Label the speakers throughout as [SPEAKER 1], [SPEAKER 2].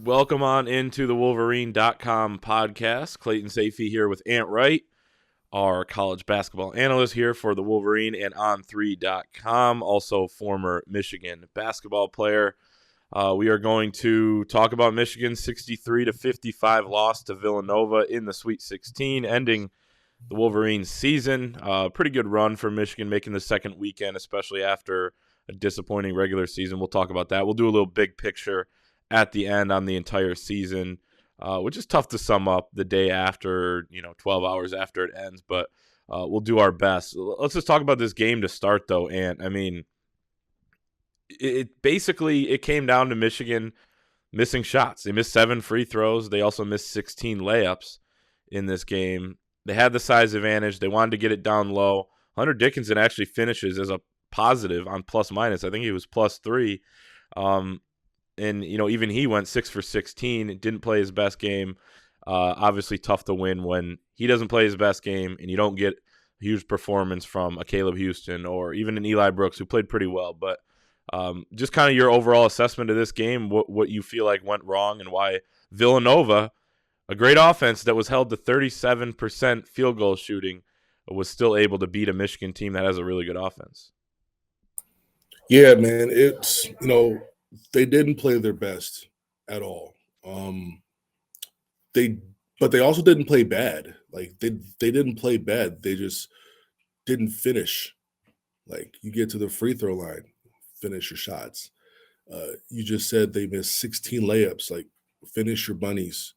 [SPEAKER 1] Welcome on into the Wolverine.com podcast. Clayton Sayfie here with Wright, our college basketball analyst here for the Wolverine and On3.com, also former Michigan basketball player. We are going to talk about Michigan's 63-55 loss to Villanova in the Sweet 16, ending the Wolverines season. Pretty good run for Michigan, making the second weekend, especially after a disappointing regular season. We'll talk about that. We'll do a little big picture at the end on the entire season, which is tough to sum up the day after, 12 hours after it ends, but we'll do our best. Let's just talk about this game to start, though, and I mean, it came down to Michigan missing shots. They missed 7 free throws. They also missed 16 layups in this game. They had the size advantage. They wanted to get it down low. Hunter Dickinson actually finishes as a positive on plus minus. I think he was +3. And, even he went 6 for 16. Didn't play his best game. Obviously tough to win when he doesn't play his best game and you don't get a huge performance from a Caleb Houston or even an Eli Brooks, who played pretty well. But just kind of your overall assessment of this game, what you feel like went wrong and why Villanova, a great offense that was held to 37% field goal shooting, was still able to beat a Michigan team that has a really good offense.
[SPEAKER 2] Yeah, man, it's, they didn't play their best at all. But they also didn't play bad. Like they didn't play bad. They just didn't finish. Like you get to the free throw line, finish your shots. You just said they missed 16 layups. Like finish your bunnies.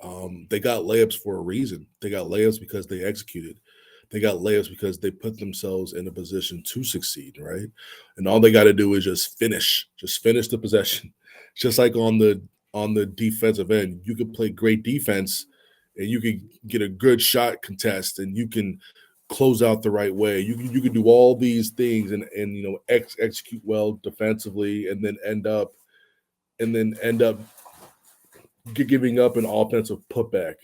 [SPEAKER 2] They got layups for a reason. They got layups because they executed. They got layups because they put themselves in a position to succeed, right? And all they got to do is just finish the possession. Just like on the defensive end, you could play great defense and you could get a good shot contest and you can close out the right way. You can do all these things and execute well defensively and then end up giving up an offensive putback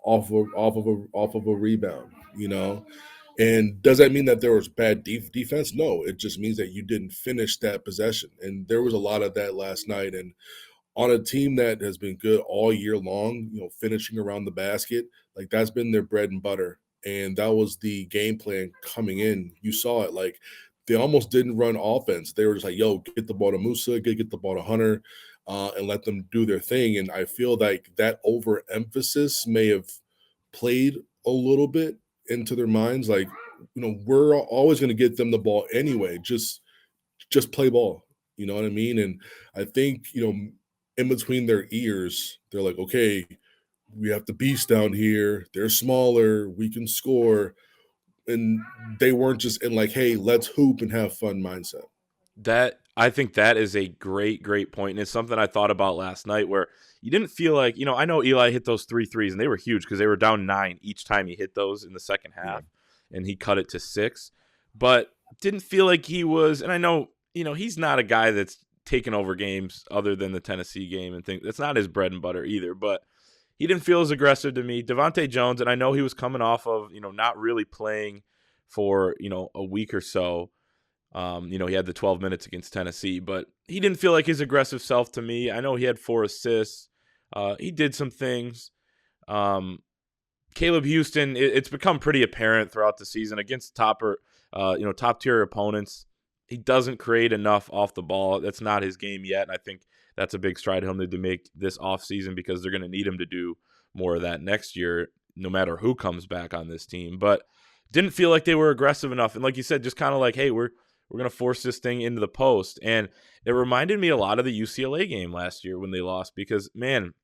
[SPEAKER 2] off of a rebound, And does that mean that there was bad defense? No, it just means that you didn't finish that possession. And there was a lot of that last night. And on a team that has been good all year long, finishing around the basket, like that's been their bread and butter. And that was the game plan coming in. You saw it. Like they almost didn't run offense. They were just like, yo, get the ball to Musa, get the ball to Hunter. And let them do their thing. And I feel like that overemphasis may have played a little bit into their minds. Like, we're always going to get them the ball anyway. Just play ball. You know what I mean? And I think, in between their ears, they're like, okay, we have the beast down here. They're smaller. We can score. And they weren't just in like, hey, let's hoop and have fun mindset.
[SPEAKER 1] I think that is a great point. And it's something I thought about last night where you didn't feel like, I know Eli hit those 3 threes and they were huge because they were down 9 each time he hit those in the second half and he cut it to 6, but didn't feel like he was. And I know, he's not a guy that's taken over games other than the Tennessee game and things. That's not his bread and butter either, but he didn't feel as aggressive to me. Devontae Jones, and I know he was coming off of, not really playing for, a week or so. He had the 12 minutes against Tennessee, but he didn't feel like his aggressive self to me. I know he had 4 assists. He did some things. Caleb Houston, it's become pretty apparent throughout the season against top tier opponents. He doesn't create enough off the ball. That's not his game yet, and I think that's a big stride home to make this offseason because they're going to need him to do more of that next year, no matter who comes back on this team. But didn't feel like they were aggressive enough, and like you said, just kind of like, hey, we're going to force this thing into the post. And it reminded me a lot of the UCLA game last year when they lost because, man,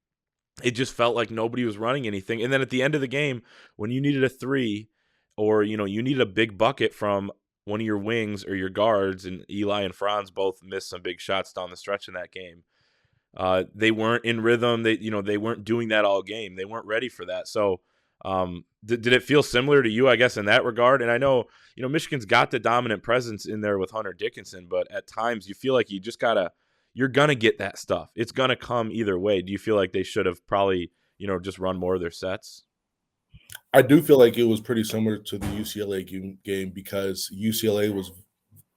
[SPEAKER 1] it just felt like nobody was running anything. And then at the end of the game, when you needed a 3 or, you needed a big bucket from one of your wings or your guards, and Eli and Franz both missed some big shots down the stretch in that game. They weren't in rhythm. They weren't doing that all game. They weren't ready for that. So did it feel similar to you, I guess, in that regard? And I know, Michigan's got the dominant presence in there with Hunter Dickinson, but at times you feel like you're going to get that stuff. It's going to come either way. Do you feel like they should have probably, just run more of their sets?
[SPEAKER 2] I do feel like it was pretty similar to the UCLA game because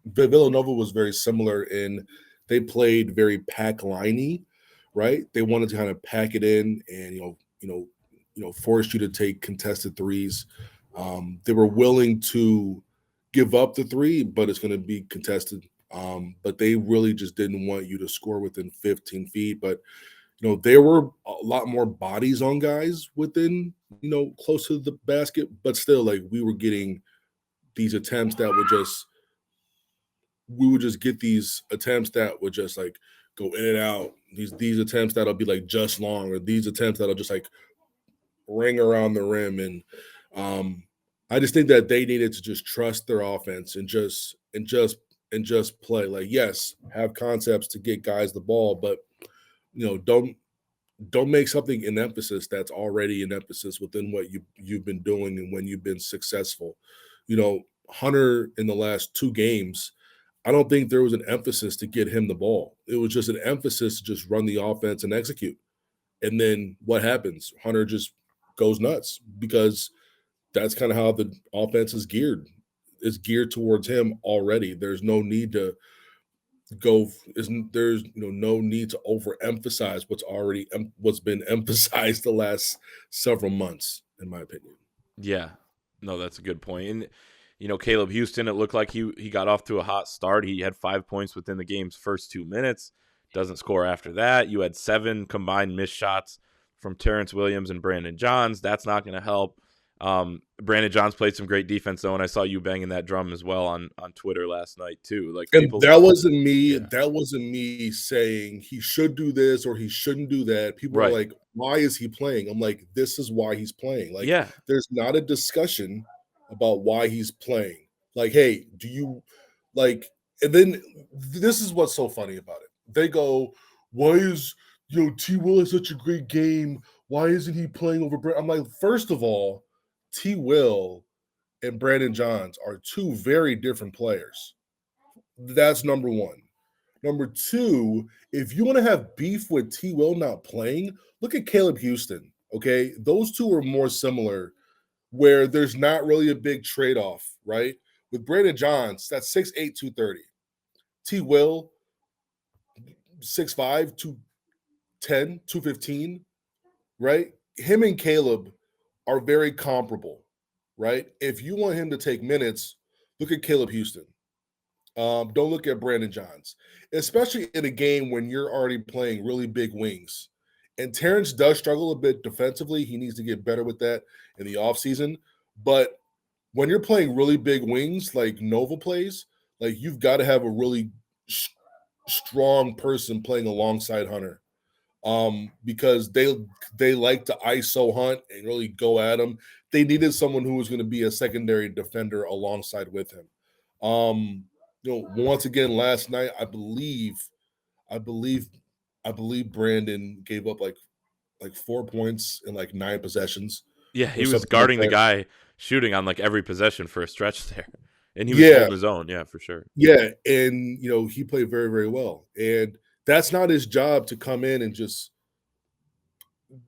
[SPEAKER 2] Villanova was very similar in they played very pack liney, right? They wanted to kind of pack it in and force you to take contested threes. They were willing to give up the three, but it's going to be contested. But they really just didn't want you to score within 15 feet. But there were a lot more bodies on guys within close to the basket, but still, like, we were getting these attempts that would just we would just get these attempts that would just like go in and out. These attempts that'll be like just long, or these attempts that'll just like ring around the rim. And I just think that they needed to just trust their offense and just play. Like, yes, have concepts to get guys the ball, but don't make something an emphasis that's already an emphasis within what you've been doing and when you've been successful. Hunter in the last 2 games, I don't think there was an emphasis to get him the ball. It was just an emphasis to just run the offense and execute. And then what happens? Hunter just goes nuts because that's kind of how the offense is geared. It's geared towards him already. There's no need to there's no need to overemphasize what's been emphasized the last several months, in my opinion.
[SPEAKER 1] Yeah, no, that's a good point. And Caleb Houston, it looked like he got off to a hot start. He had 5 points within the game's first 2 minutes. Doesn't score after that. You had 7 combined missed shots from Terrence Williams and Brandon Johns. That's not going to help. Brandon Johns played some great defense though, and I saw you banging that drum as well on Twitter last night too. Like,
[SPEAKER 2] and
[SPEAKER 1] people,
[SPEAKER 2] that wasn't me.
[SPEAKER 1] yeah.
[SPEAKER 2] That wasn't me saying he should do this or he shouldn't do that. People are like, why is he playing? I'm like, this is why he's playing. Like,
[SPEAKER 1] yeah,
[SPEAKER 2] there's not a discussion about why he's playing. Like, hey, do you like? And then this is what's so funny about it. They go, why is T. Will has such a great game? Why isn't he playing over Brandon? I'm like, first of all, T. Will and Brandon Johns are 2 very different players. That's number one. Number 2, if you want to have beef with T. Will not playing, look at Caleb Houston. Okay, those 2 are more similar, where there's not really a big trade-off, right? With Brandon Johns, that's 6'8", 230. T. Will, 6'5", 210, 215, right? Him and Caleb are very comparable, right? If you want him to take minutes, look at Caleb Houston. Don't look at Brandon Johns, especially in a game when you're already playing really big wings. And Terrence does struggle a bit defensively. He needs to get better with that in the offseason. But when you're playing really big wings like Nova plays, like, you've got to have a really strong person playing alongside Hunter. Because they like to ISO hunt and really go at him. They needed someone who was going to be a secondary defender alongside with him. Once again, last night, I believe Brandon gave up like 4 points in like 9 possessions.
[SPEAKER 1] Yeah, he
[SPEAKER 2] or
[SPEAKER 1] was
[SPEAKER 2] something like
[SPEAKER 1] guarding the
[SPEAKER 2] that.
[SPEAKER 1] guy shooting on like every possession for a stretch there, and he was holding his own. Yeah, for sure.
[SPEAKER 2] Yeah, and he played very, very well. And that's not his job to come in and just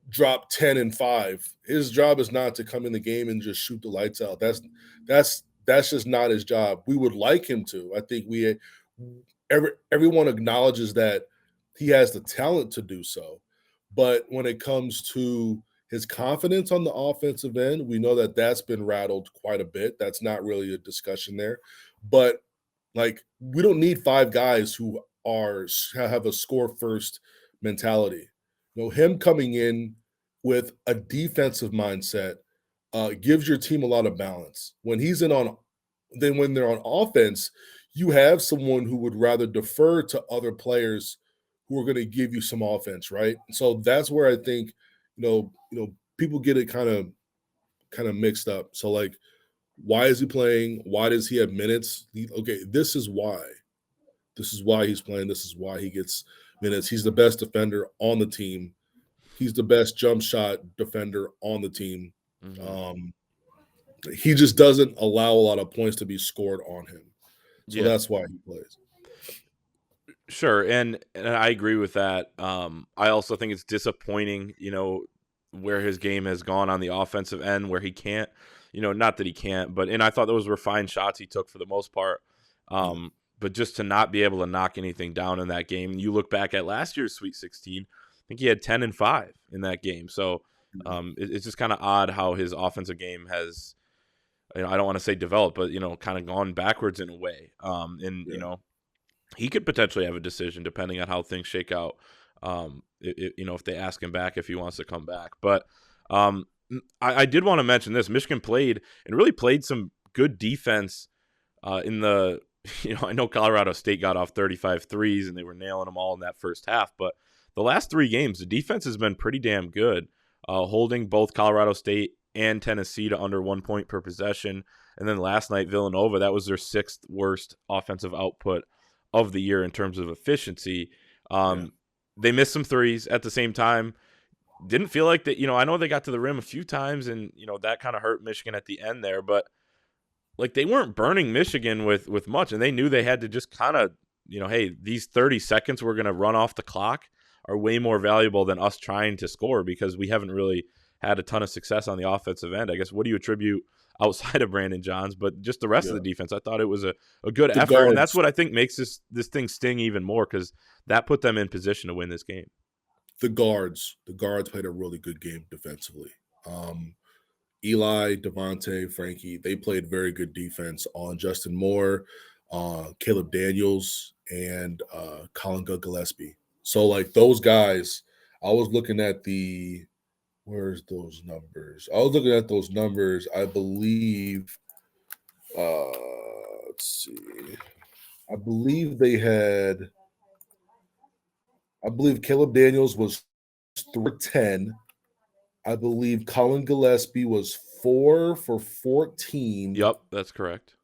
[SPEAKER 2] drop 10 and 5. His job is not to come in the game and just shoot the lights out. That's just not his job. We would like him to. I think everyone acknowledges that he has the talent to do so. But when it comes to his confidence on the offensive end, we know that that's been rattled quite a bit. That's not really a discussion there. But like, we don't need 5 guys who have a score first mentality. Him coming in with a defensive mindset gives your team a lot of balance. When they're on offense, you have someone who would rather defer to other players who are going to give you some offense, right? So that's where I think, people get it kind of mixed up. So, like, why is he playing? Why does he have minutes? Okay, this is why. This is why he's playing. This is why he gets minutes. He's the best defender on the team. He's the best jump shot defender on the team.
[SPEAKER 1] Mm-hmm.
[SPEAKER 2] He just doesn't allow a lot of points to be scored on him. So that's why he plays.
[SPEAKER 1] Sure, and I agree with that. I also think it's disappointing, where his game has gone on the offensive end, where he can't, not that he can't, and I thought those were fine shots he took for the most part. But just to not be able to knock anything down in that game, you look back at last year's Sweet 16, think he had 10 and 5 in that game. So it's just kind of odd how his offensive game has, I don't want to say developed, but kind of gone backwards in a way. He could potentially have a decision depending on how things shake out. If they ask him back if he wants to come back, but I did want to mention this: Michigan played some good defense in the. I know Colorado State got off 35 threes and they were nailing them all in that first half, but the last 3 games, the defense has been pretty damn good, holding both Colorado State and Tennessee to under 1 point per possession. And then last night, Villanova, that was their 6th worst offensive output of the year in terms of efficiency. They missed some threes at the same time. Didn't feel like that, I know they got to the rim a few times and, that kind of hurt Michigan at the end there, but like they weren't burning Michigan with much, and they knew they had to just kind of, hey, these 30 seconds we're going to run off the clock are way more valuable than us trying to score because we haven't really had a ton of success on the offensive end. I guess, what do you attribute outside of Brandon Johns, but just the rest of the defense? I thought it was a good effort, guards. And that's what I think makes this thing sting even more because that put them in position to win this game.
[SPEAKER 2] The guards played a really good game defensively. Eli, Devontae, Frankie, they played very good defense on Justin Moore, Caleb Daniels, and Colin Gillespie. So, like, those guys, I was looking at where's those numbers? I was looking at those numbers. I believe, let's see. I believe Caleb Daniels was 3-10. I believe Colin Gillespie was 4 for 14.
[SPEAKER 1] Yep, that's correct.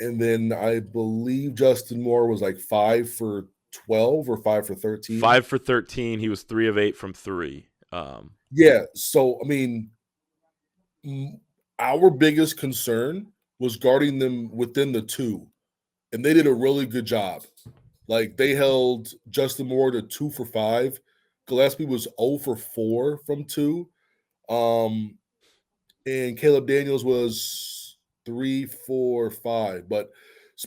[SPEAKER 2] And then I believe Justin Moore was like 5 for 12 or 5 for 13.
[SPEAKER 1] 5 for 13. He was 3 of 8 from 3.
[SPEAKER 2] Yeah. So, I mean, our biggest concern was guarding them within the 2. And they did a really good job. Like, they held Justin Moore to 2 for 5. Gillespie was 0 for 4 from 2. And Caleb Daniels was 3, 4, 5. But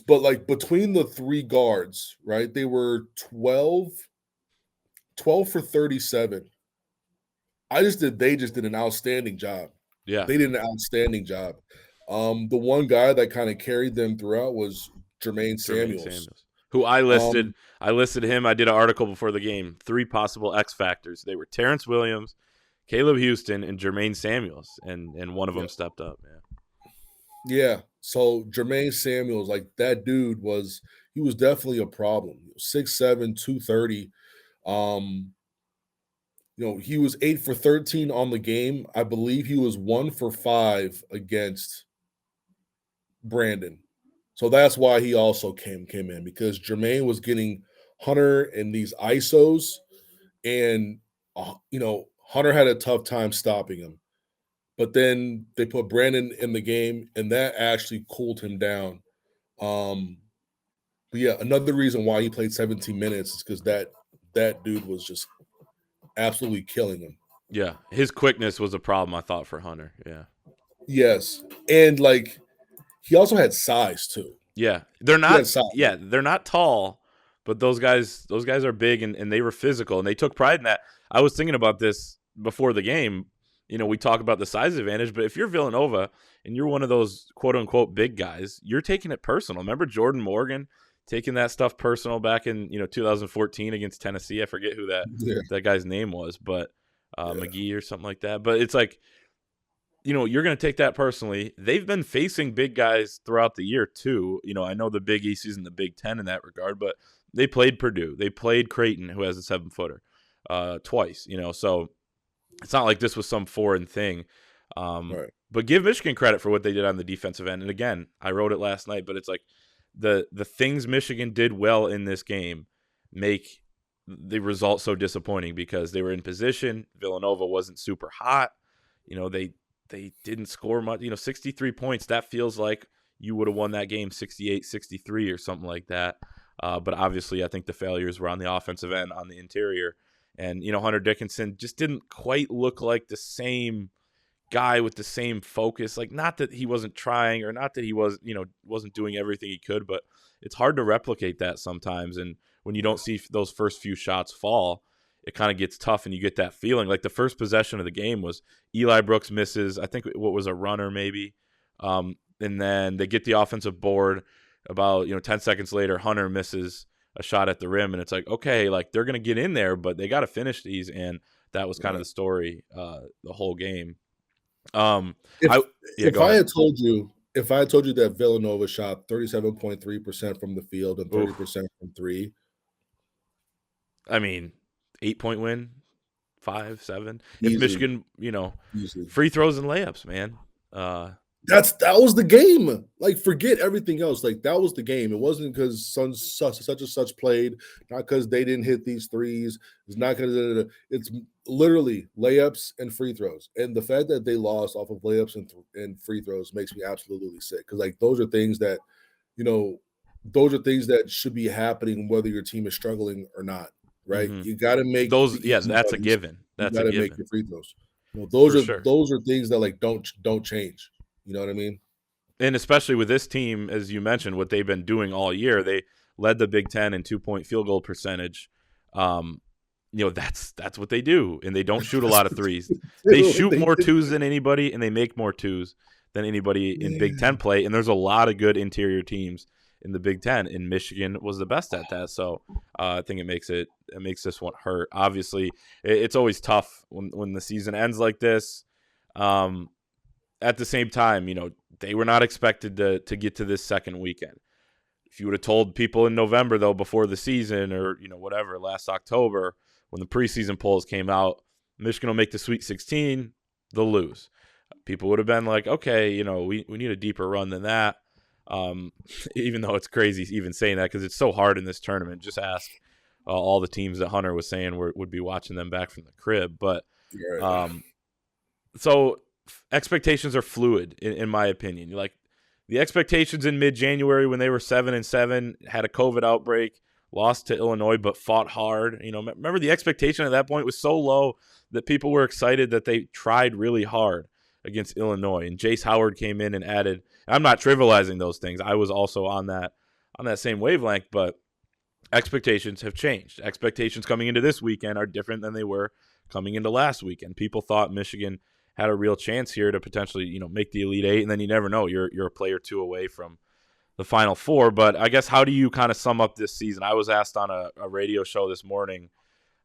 [SPEAKER 2] like between the 3 guards, right, they were 12 for 37. They just did an outstanding job.
[SPEAKER 1] Yeah.
[SPEAKER 2] They did an outstanding job. The one guy that kind of carried them throughout was Jermaine Samuels.
[SPEAKER 1] Who I listed. I listed him. I did an article before the game. 3 possible X factors. They were Terrence Williams, Caleb Houston, and Jermaine Samuels, and one of them stepped up.
[SPEAKER 2] Yeah. So Jermaine Samuels, like that dude he was definitely a problem. 6'7", 230. He was 8 for 13 on the game. I believe he was 1 for 5 against Brandon. So that's why he also came in, because Jermaine was getting Hunter in these ISOs, and Hunter had a tough time stopping him. But then they put Brandon in the game, and that actually cooled him down. But yeah, another reason why he played 17 minutes is because that dude was just absolutely killing him.
[SPEAKER 1] Yeah, his quickness was a problem, I thought, for Hunter. Yeah.
[SPEAKER 2] Yes, and like he also had size too.
[SPEAKER 1] Yeah, they're not. Yeah, they're not tall, but those guys are big and they were physical and they took pride in that. I was thinking about this before the game. We talk about the size advantage, but if you're Villanova and you're one of those quote unquote big guys, you're taking it personal. Remember Jordan Morgan taking that stuff personal back in 2014 against Tennessee? I forget who that guy's name was, but McGee or something like that. But it's like, you're going to take that personally. They've been facing big guys throughout the year too. I know the Big East isn't the Big Ten in that regard, but they played Purdue. They played Clayton, who has a 7-footer, twice. So it's not like this was some foreign thing.
[SPEAKER 2] Right.
[SPEAKER 1] But give Michigan credit for what they did on the defensive end. And again, I wrote it last night, but it's like the things Michigan did well in this game make the result so disappointing because they were in position. Villanova wasn't super hot. They didn't score much. 63 points, that feels like you would have won that game 68-63 or something like that. But obviously, I think the failures were on the offensive end, on the interior. And, Hunter Dickinson just didn't quite look like the same guy with the same focus. Like, not that he wasn't trying or not that he wasn't doing everything he could, but it's hard to replicate that sometimes. And when you don't see those first few shots fall, it kind of gets tough and you get that feeling. Like the first possession of the game was Eli Brooks misses, I think what was a runner maybe. And then they get the offensive board about, 10 seconds later, Hunter misses a shot at the rim. And it's like, okay, like they're going to get in there, but they got to finish these. And that was kind of the story the whole game.
[SPEAKER 2] If
[SPEAKER 1] Go ahead.
[SPEAKER 2] if I had told you that Villanova shot 37.3% from the field and 30% from three,
[SPEAKER 1] I mean, 8-point win, 5, 7.
[SPEAKER 2] Easy.
[SPEAKER 1] If Michigan,
[SPEAKER 2] Easy.
[SPEAKER 1] free throws and layups, man.
[SPEAKER 2] That was the game. Like, forget everything else. Like, that was the game. It wasn't because such and such played, not because they didn't hit these threes. It's not because it's literally layups and free throws. And the fact that they lost off of layups and free throws makes me absolutely sick. Because like those are things that, should be happening whether your team is struggling or not. Right?
[SPEAKER 1] Mm-hmm.
[SPEAKER 2] You got to make
[SPEAKER 1] those. Yeah, that's a given. That's a given.
[SPEAKER 2] Make your free throws. Those are things that like don't change. You know what I mean?
[SPEAKER 1] And especially with this team, as you mentioned, what they've been doing all year, they led the Big Ten in 2-point field goal percentage. That's what they do, and they don't shoot a lot of threes. They shoot more twos than anybody, and they make more twos than anybody in Big Ten play. And there's a lot of good interior teams in the Big Ten, and Michigan was the best at that. So I think it makes this one hurt. Obviously, it's always tough when the season ends like this. At the same time, they were not expected to get to this second weekend. If you would have told people in November, though, before the season or, whatever, last October, when the preseason polls came out, Michigan will make the Sweet 16, they'll lose. People would have been like, okay, we need a deeper run than that. Even though it's crazy even saying that because it's so hard in this tournament. Just ask all the teams that Hunter was saying would be watching them back from the crib. But so expectations are fluid in my opinion. Like the expectations in mid-January when they were 7-7, had a COVID outbreak, lost to Illinois, but fought hard. Remember the expectation at that point was so low that people were excited that they tried really hard against Illinois. And Jace Howard came in and added. I'm not trivializing those things. I was also on that same wavelength, but expectations have changed. Expectations coming into this weekend are different than they were coming into last weekend. People thought Michigan had a real chance here to potentially, make the Elite Eight, and then you never know. You're a play or two away from the Final Four. But I guess how do you kind of sum up this season? I was asked on a radio show this morning,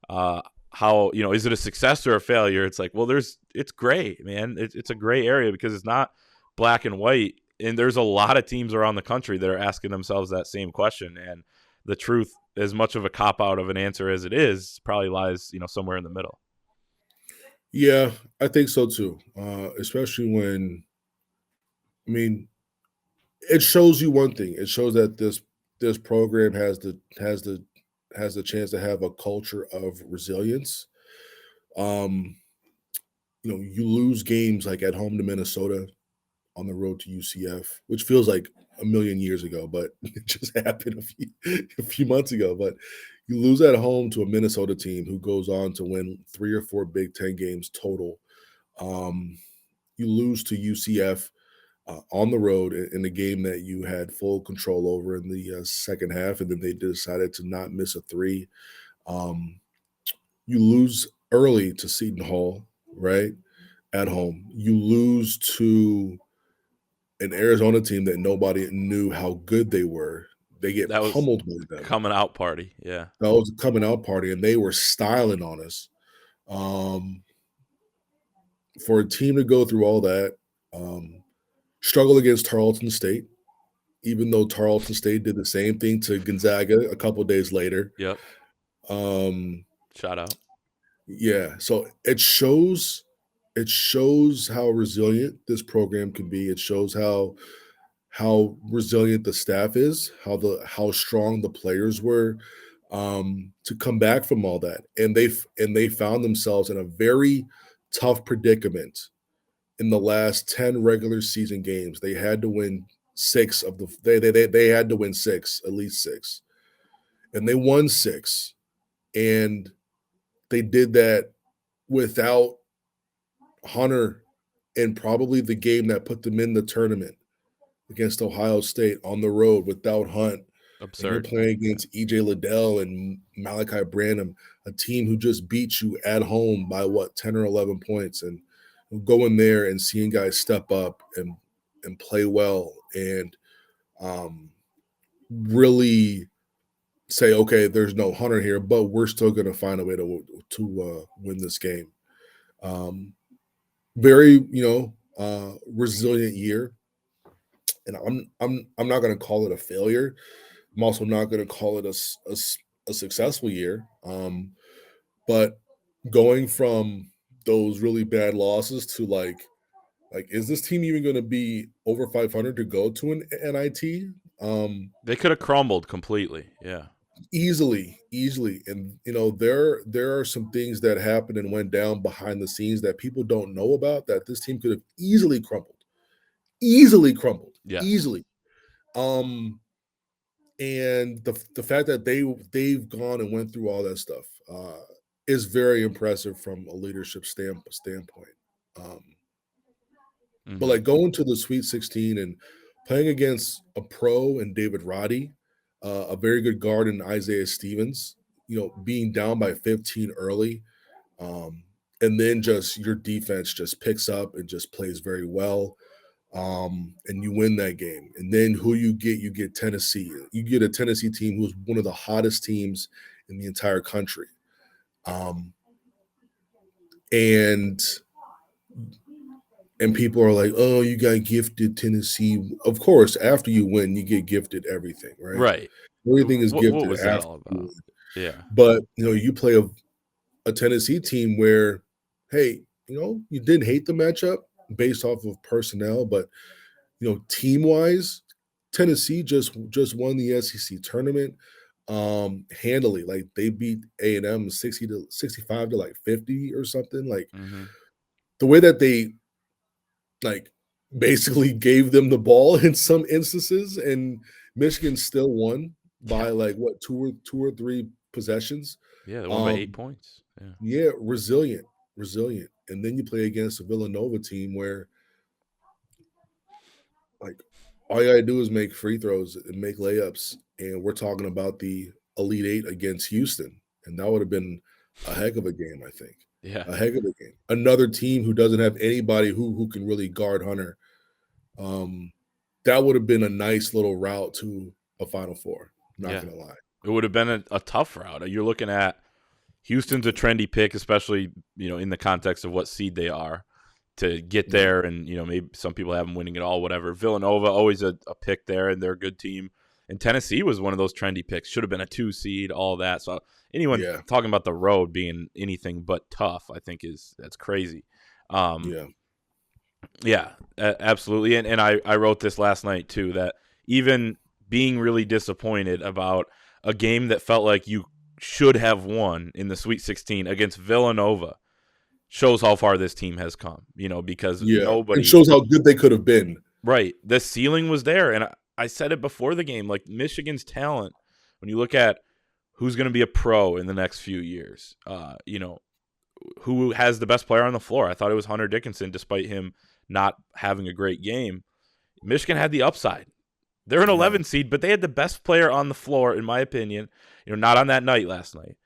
[SPEAKER 1] how is it a success or a failure? It's like, well, it's gray, man. It's a gray area because it's not black and white, and there's a lot of teams around the country that are asking themselves that same question. And the truth, as much of a cop out of an answer as it is, probably lies somewhere in the middle.
[SPEAKER 2] Yeah, I think so too. Especially when, it shows you one thing. It shows that this program has the chance to have a culture of resilience. You lose games like at home to Minnesota, on the road to UCF, which feels like a million years ago, but it just happened a few months ago. But you lose at home to a Minnesota team who goes on to win 3 or 4 Big Ten games total. You lose to UCF on the road in a game that you had full control over in the second half, and then they decided to not miss a three. You lose early to Seton Hall, right, at home. You lose to an Arizona team that nobody knew how good they were. They get pummeled by them.
[SPEAKER 1] Coming out party, yeah.
[SPEAKER 2] That was a coming out party, and they were styling on us. For a team to go through all that, struggle against Tarleton State, even though Tarleton State did the same thing to Gonzaga a couple days later.
[SPEAKER 1] Yep. Shout out.
[SPEAKER 2] Yeah, so it shows how resilient this program can be. It shows how resilient the staff is, how strong the players were to come back from all that. And they found themselves in a very tough predicament in the last 10 regular season games. They had to win 6 of the they had to win 6, at least 6. And they won 6. And they did that without Hunter in probably the game that put them in the tournament against Ohio State on the road without Hunt. and you're
[SPEAKER 1] Absurd.
[SPEAKER 2] playing against EJ Liddell and Malachi Branham, a team who just beat you at home by 10 or 11 points, and going there and seeing guys step up and play well and really say, okay, there's no Hunter here, but we're still going to find a way to win this game. Very, resilient year, and I'm not going to call it a failure. I'm also not going to call it a successful year. But going from those really bad losses to like, is this team even going to be over 500 to go to an NIT?
[SPEAKER 1] They could have crumbled completely. Yeah.
[SPEAKER 2] Easily. And, there are some things that happened and went down behind the scenes that people don't know about that this team could have easily crumbled.
[SPEAKER 1] Yes.
[SPEAKER 2] Easily. And the fact that they've gone and went through all that stuff is very impressive from a leadership standpoint. But like going to the Sweet 16 and playing against a pro and David Roddy, a very good guard in Isaiah Stevens, being down by 15 early, and then just your defense just picks up and just plays very well. And you win that game. And then who you get Tennessee. You get a Tennessee team who's one of the hottest teams in the entire country. And people are like, oh, you got gifted Tennessee. Of course, after you win, you get gifted everything, right?
[SPEAKER 1] Right.
[SPEAKER 2] Everything is gifted.
[SPEAKER 1] What was that all about? Yeah.
[SPEAKER 2] But, you play a Tennessee team where, hey, you didn't hate the matchup based off of personnel, but, team-wise, Tennessee just won the SEC tournament handily. Like, they beat A&M 65 to like 50 or something. Like, the way that they basically gave them the ball in some instances, and Michigan still won by two or three possessions.
[SPEAKER 1] Yeah, they won by 8 points.
[SPEAKER 2] Yeah, resilient. And then you play against a Villanova team where all you gotta do is make free throws and make layups, and we're talking about the Elite Eight against Houston, and that would have been a heck of a game, I think.
[SPEAKER 1] Yeah.
[SPEAKER 2] A heck of a game. Another team who doesn't have anybody who can really guard Hunter. That would have been a nice little route to a Final Four. Not gonna lie.
[SPEAKER 1] It would have been a tough route. You're looking at Houston's a trendy pick, especially, in the context of what seed they are to get there. And, maybe some people have them winning it all, whatever. Villanova, always a pick there, and they're a good team. And Tennessee was one of those trendy picks. Should have been a 2 seed, all that. So anyone talking about the road being anything but tough, I think that's crazy. Yeah, absolutely. And I wrote this last night too, that even being really disappointed about a game that felt like you should have won in the Sweet 16 against Villanova shows how far this team has come, because nobody.
[SPEAKER 2] It shows how good they could have been. Right.
[SPEAKER 1] The ceiling was there. And I said it before the game, like Michigan's talent, when you look at who's going to be a pro in the next few years, who has the best player on the floor. I thought it was Hunter Dickinson, despite him not having a great game. Michigan had the upside. They're an 11 seed, but they had the best player on the floor, in my opinion. Not on that night last night,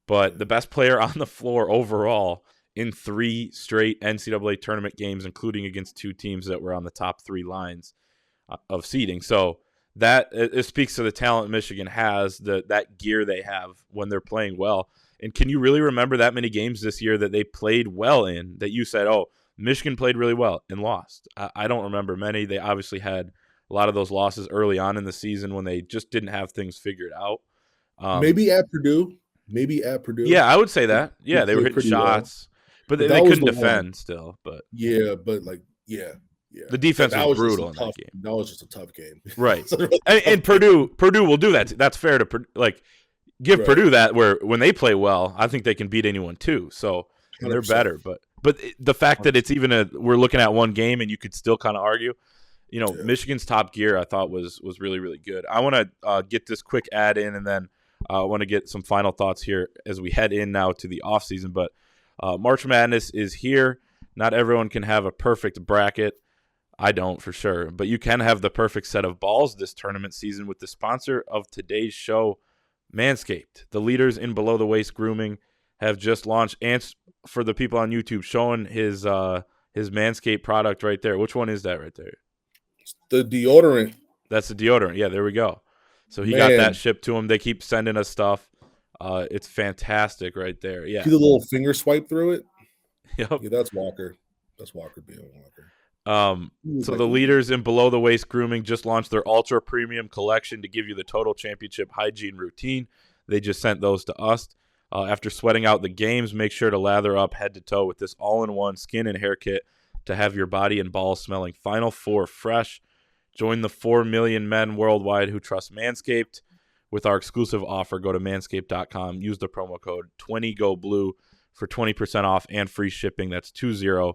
[SPEAKER 1] but the best player on the floor overall in 3 straight NCAA tournament games, including against 2 teams that were on the top 3 lines of seeding. So that it speaks to the talent Michigan has, that gear they have when they're playing well. And can you really remember that many games this year that they played well in that you said, oh, Michigan played really well and lost? I don't remember many. They obviously had a lot of those losses early on in the season when they just didn't have things figured out.
[SPEAKER 2] Maybe at Purdue.
[SPEAKER 1] Yeah, I would say that. Yeah, they were hitting shots, but they couldn't defend still. But
[SPEAKER 2] yeah.
[SPEAKER 1] The defense was brutal in that game.
[SPEAKER 2] That was just a tough game.
[SPEAKER 1] Right. and Purdue will do that. That's fair to give Purdue that, where when they play well, I think they can beat anyone too. So they're 100%. Better. But the fact that it's even we're looking at one game and you could still kind of argue, Michigan's top gear I thought was really, really good. I want to get this quick ad in, and then I want to get some final thoughts here as we head in now to the offseason. But March Madness is here. Not everyone can have a perfect bracket. I don't for sure, but you can have the perfect set of balls this tournament season with the sponsor of today's show, Manscaped. The leaders in below the waist grooming have just launched. And for the people on YouTube, showing his Manscaped product right there. Which one is that right there?
[SPEAKER 2] The deodorant.
[SPEAKER 1] That's the deodorant. Yeah, there we go. So he got that
[SPEAKER 2] Man,
[SPEAKER 1] shipped to him. They keep sending us stuff. It's fantastic right there. Yeah.
[SPEAKER 2] see the little finger swipe through it?
[SPEAKER 1] Yep.
[SPEAKER 2] Yeah, that's Walker. That's Walker being Walker.
[SPEAKER 1] So the leaders in below the waist grooming just launched their ultra premium collection to give you the total championship hygiene routine. They just sent those to us. After sweating out the games, make sure to lather up head to toe with this all-in-one skin and hair kit to have your body and balls smelling Final Four fresh. Join the 4 million men worldwide who trust Manscaped. With our exclusive offer, go to manscaped.com. Use the promo code 20GOBLUE for 20% off and free shipping. That's 20GOBLUE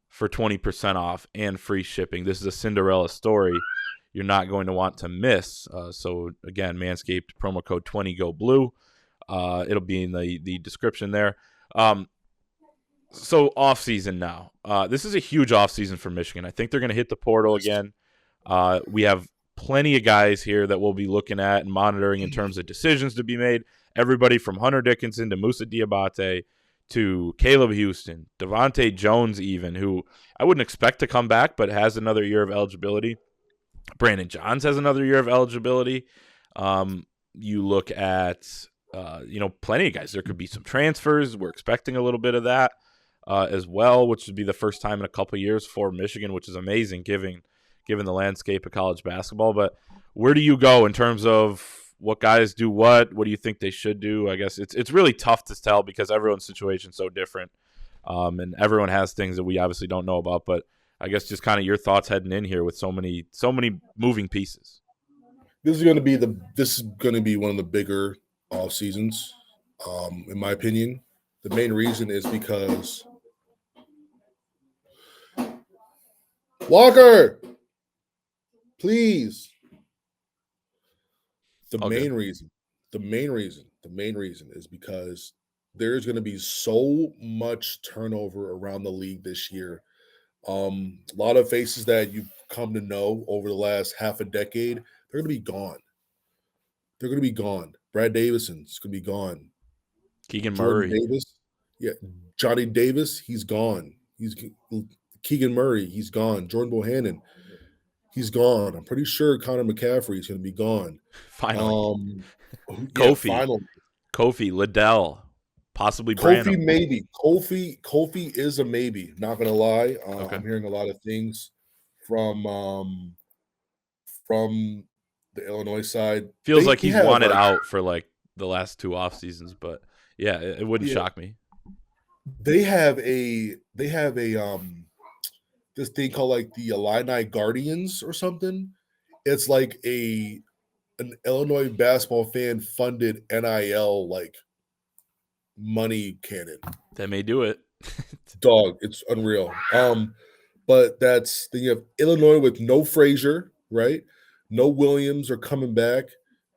[SPEAKER 1] for 20% off and free shipping. This is a Cinderella story you're not going to want to miss. So, again, Manscaped, promo code 20GOBLUE. It'll be in the description there. So, offseason now. This is a huge offseason for Michigan. I think they're going to hit the portal again. We have plenty of guys here that we'll be looking at and monitoring in terms of decisions to be made. Everybody from Hunter Dickinson to Musa Diabate to Caleb Houston, Devontae Jones even, who I wouldn't expect to come back but has another year of eligibility. Brandon Johns has another year of eligibility. You look at, plenty of guys. There could be some transfers. We're expecting a little bit of that as well, which would be the first time in a couple of years for Michigan, which is amazing given the landscape of college basketball. But where do you go in terms of what guys do what? What do you think they should do? I guess it's really tough to tell because everyone's situation is so different, and everyone has things that we obviously don't know about. But I guess just kind of your thoughts heading in here with so many moving pieces.
[SPEAKER 2] This is going to be one of the bigger off seasons, in my opinion. The main reason is because Walker, please. The main reason is because there's going to be so much turnover around the league this year. A lot of faces that you've come to know over the last half a decade, they're going to be gone. They're going to be gone. Brad Davison's going to be gone.
[SPEAKER 1] Keegan
[SPEAKER 2] Jordan
[SPEAKER 1] Murray.
[SPEAKER 2] Davis. Yeah. Johnny Davis, he's gone. Keegan Murray, he's gone. Jordan Bohannon, he's gone. I'm pretty sure Connor McCaffrey is going to be gone.
[SPEAKER 1] Finally.
[SPEAKER 2] Kofi.
[SPEAKER 1] Yeah, finally. Kofi, Liddell, possibly
[SPEAKER 2] Kofi,
[SPEAKER 1] Branham.
[SPEAKER 2] Maybe. Kofi is a maybe. Not going to lie.
[SPEAKER 1] Okay.
[SPEAKER 2] I'm hearing a lot of things from the Illinois side.
[SPEAKER 1] Feels like he's wanted out for like the last two off seasons, but yeah, it wouldn't shock me.
[SPEAKER 2] They have this thing called like the Illini Guardians or something. It's like an Illinois basketball fan funded NIL like money cannon.
[SPEAKER 1] That may do it.
[SPEAKER 2] Dog, it's unreal. But that's you have Illinois with no Frazier, right? No Williams are coming back.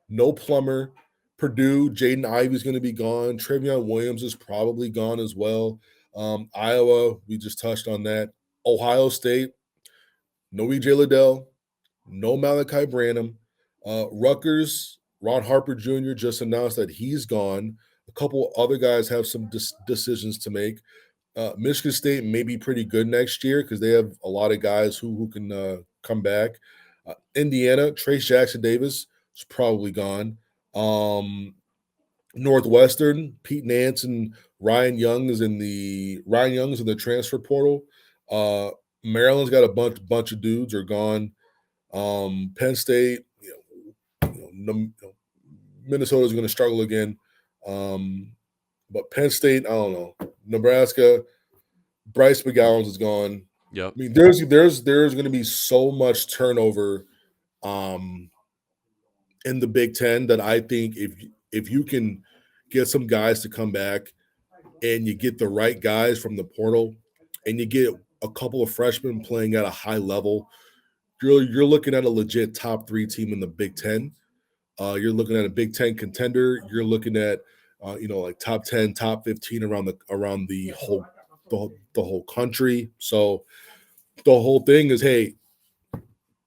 [SPEAKER 2] No Plummer. Purdue, Jaden Ivey's going to be gone. Trevion Williams is probably gone as well. Iowa, we just touched on that. Ohio State, no E.J. Liddell, no Malachi Branham. Rutgers, Ron Harper Jr. just announced that he's gone. A couple other guys have some decisions to make. Michigan State may be pretty good next year because they have a lot of guys who can come back. Indiana, Trace Jackson Davis is probably gone. Northwestern, Pete Nance and Ryan Young is in the transfer portal. Maryland's got a bunch of dudes are gone. Penn State, Minnesota's going to struggle again. But Penn State, I don't know. Nebraska, Bryce McGowan is gone.
[SPEAKER 1] Yep.
[SPEAKER 2] I mean, there's going to be so much turnover in the Big Ten that I think if you can get some guys to come back and you get the right guys from the portal and you get a couple of freshmen playing at a high level, you're looking at a legit top 3 team in the Big Ten. You're looking at a Big Ten contender. You're looking at like top 10, top 15 around the the whole country. So the whole thing is, hey,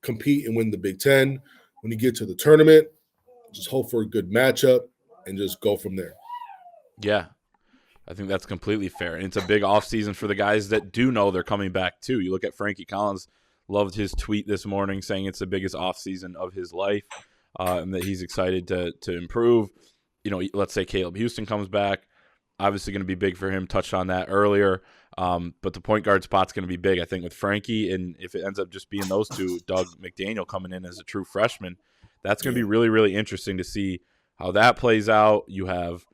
[SPEAKER 2] compete and win the Big Ten. When you get to the tournament, just hope for a good matchup and just go from there.
[SPEAKER 1] Yeah, I think that's completely fair. And it's a big offseason for the guys that do know they're coming back, too. You look at Frankie Collins, loved his tweet this morning saying it's the biggest offseason of his life and that he's excited to improve. Let's say Caleb Houston comes back. Obviously going to be big for him. Touched on that earlier. But the point guard spot's going to be big, I think, with Frankie. And if it ends up just being those two, Doug McDaniel coming in as a true freshman, that's going to be really, really interesting to see how that plays out. You have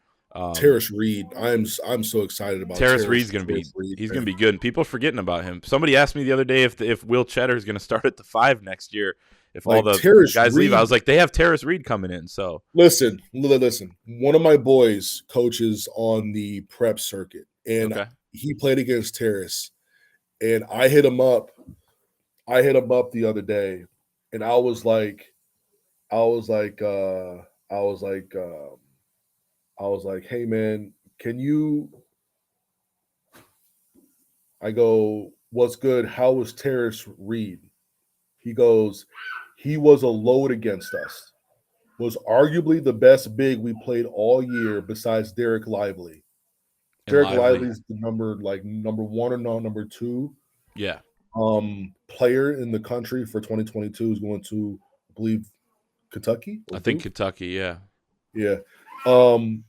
[SPEAKER 2] Terrace Reed. I'm so excited about
[SPEAKER 1] Terrace Reed's going to be he's going to be good, and people are forgetting about him. Somebody asked me the other day if Will Cheddar is going to start at the 5 next year. If all the guys leave, I was like, they have Terrace Reed coming in. So
[SPEAKER 2] listen. One of my boys coaches on the prep circuit, and he played against Terrace, and I hit him up. The other day, and I was like, hey man, can you? I go, what's good? How was Terrace Reed? He goes, he was a load against us. Was arguably the best big we played all year besides Derek Lively. Derek Lively's the number 1 or number 2.
[SPEAKER 1] Yeah.
[SPEAKER 2] Player in the country for 2022 is going to, I believe, Kentucky.
[SPEAKER 1] I think Kentucky, yeah.
[SPEAKER 2] Yeah.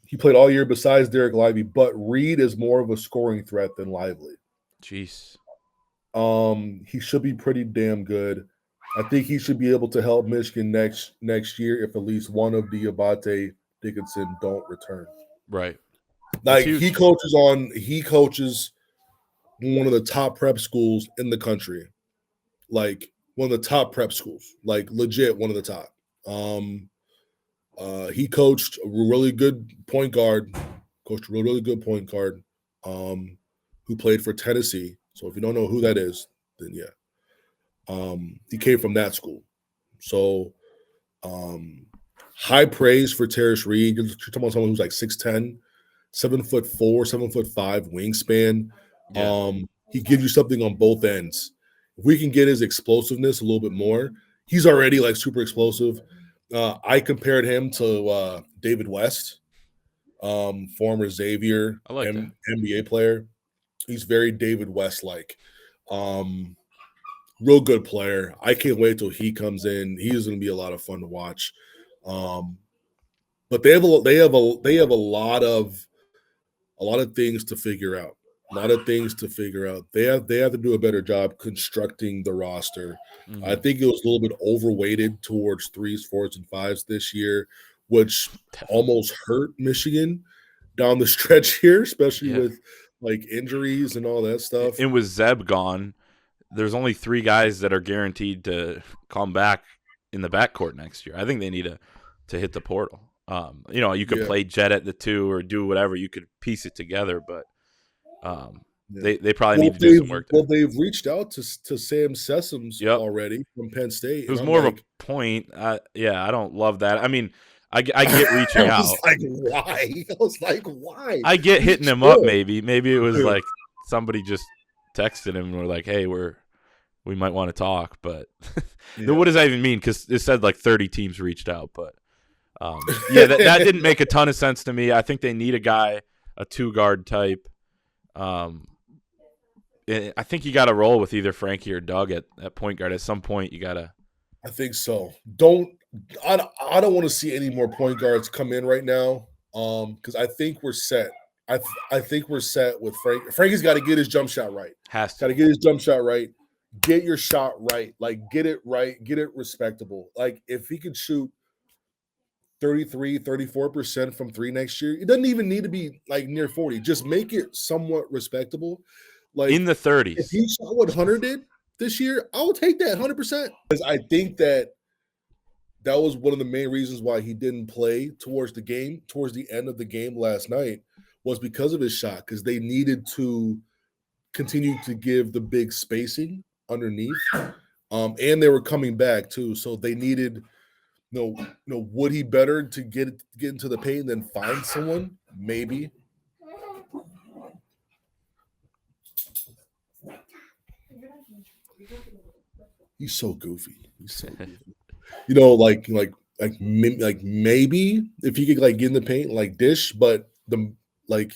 [SPEAKER 2] He played all year besides Derek Lively, but Reed is more of a scoring threat than Lively.
[SPEAKER 1] Jeez.
[SPEAKER 2] He should be pretty damn good. I think he should be able to help Michigan next year if at least one of Diabate Dickinson don't return.
[SPEAKER 1] Right.
[SPEAKER 2] Like he coaches one of the top prep schools in the country. Like one of the top prep schools. Like legit one of the top. He coached a really good point guard. Who played for Tennessee. So if you don't know who that is, then yeah. He came from that school. So high praise for Terrace Reed. You're talking about someone who's like 6'10", 7'4", 7'5" wingspan.
[SPEAKER 1] Yeah.
[SPEAKER 2] He gives you something on both ends. If we can get his explosiveness a little bit more, he's already like super explosive. I compared him to David West, former Xavier NBA player. He's very David West-like. Real good player. I can't wait till he comes in. He's going to be a lot of fun to watch. But they have a lot of things to figure out. They have to do a better job constructing the roster. Mm-hmm. I think it was a little bit overweighted towards 3s, 4s, and 5s this year, which almost hurt Michigan down the stretch here, especially with like injuries and all that stuff.
[SPEAKER 1] And with Zeb gone, there's only 3 guys that are guaranteed to come back in the backcourt next year. I think they need to hit the portal. You could play Jet at the 2 or do whatever. You could piece it together, but they probably need to do some work there.
[SPEAKER 2] Well, they've reached out to Sam Sessoms already from Penn State.
[SPEAKER 1] It was more of a point. I don't love that. I mean, I get reaching out.
[SPEAKER 2] I was like, why?
[SPEAKER 1] I get hitting him up maybe. Maybe it was like somebody just texted him and were like, hey, we might want to talk. But what does that even mean? Because it said like 30 teams reached out. But that didn't make a ton of sense to me. I think they need a guy, a 2-guard type. I think you got to roll with either Frankie or Doug at point guard. At some point, you got to.
[SPEAKER 2] I think so. I don't want to see any more point guards come in right now because I think we're set. I think we're set with Frank. Frankie's got to get his jump shot right.
[SPEAKER 1] Got
[SPEAKER 2] to get his jump shot right. Get your shot right. Like, get it right. Get it respectable. Like, if he could shoot 33, 34% from 3 next year, it doesn't even need to be, like, near 40. Just make it somewhat respectable. Like,
[SPEAKER 1] in the 30s.
[SPEAKER 2] If he shot what Hunter did this year, I would take that 100%. Because I think that was one of the main reasons why he didn't play towards the end of the game last night, was because of his shot, because they needed to continue to give the big spacing underneath. And they were coming back too. So they needed, would he better to get into the paint than find someone? Maybe. He's so goofy. He's so goofy. You know, like maybe if he could like get in the paint like dish, but like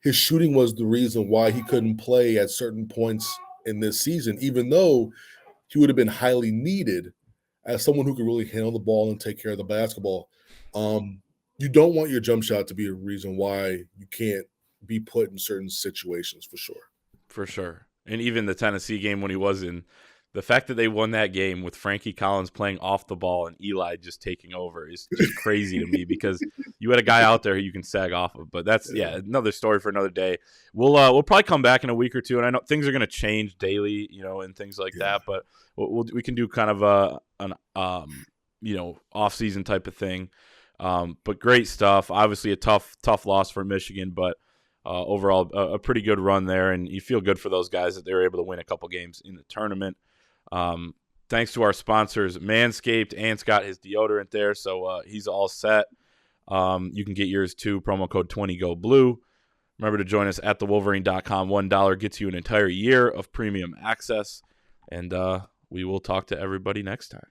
[SPEAKER 2] his shooting was the reason why he couldn't play at certain points in this season, even though he would have been highly needed as someone who could really handle the ball and take care of the basketball. You don't want your jump shot to be a reason why you can't be put in certain situations for sure.
[SPEAKER 1] For sure. And even the Tennessee game when he was in, the fact that they won that game with Frankie Collins playing off the ball and Eli just taking over is just crazy to me because you had a guy out there who you can sag off of. But that's another story for another day. We'll probably come back in a week or two, and I know things are going to change daily, and things like that. But we can do kind of an off-season type of thing. But great stuff. Obviously a tough loss for Michigan, but overall a pretty good run there, and you feel good for those guys that they were able to win a couple games in the tournament. Thanks to our sponsors, Manscaped. Ant's got his deodorant there, so he's all set. You can get yours too. Promo code 20GoBlue. Remember to join us at thewolverine.com. $1 gets you an entire year of premium access, and we will talk to everybody next time.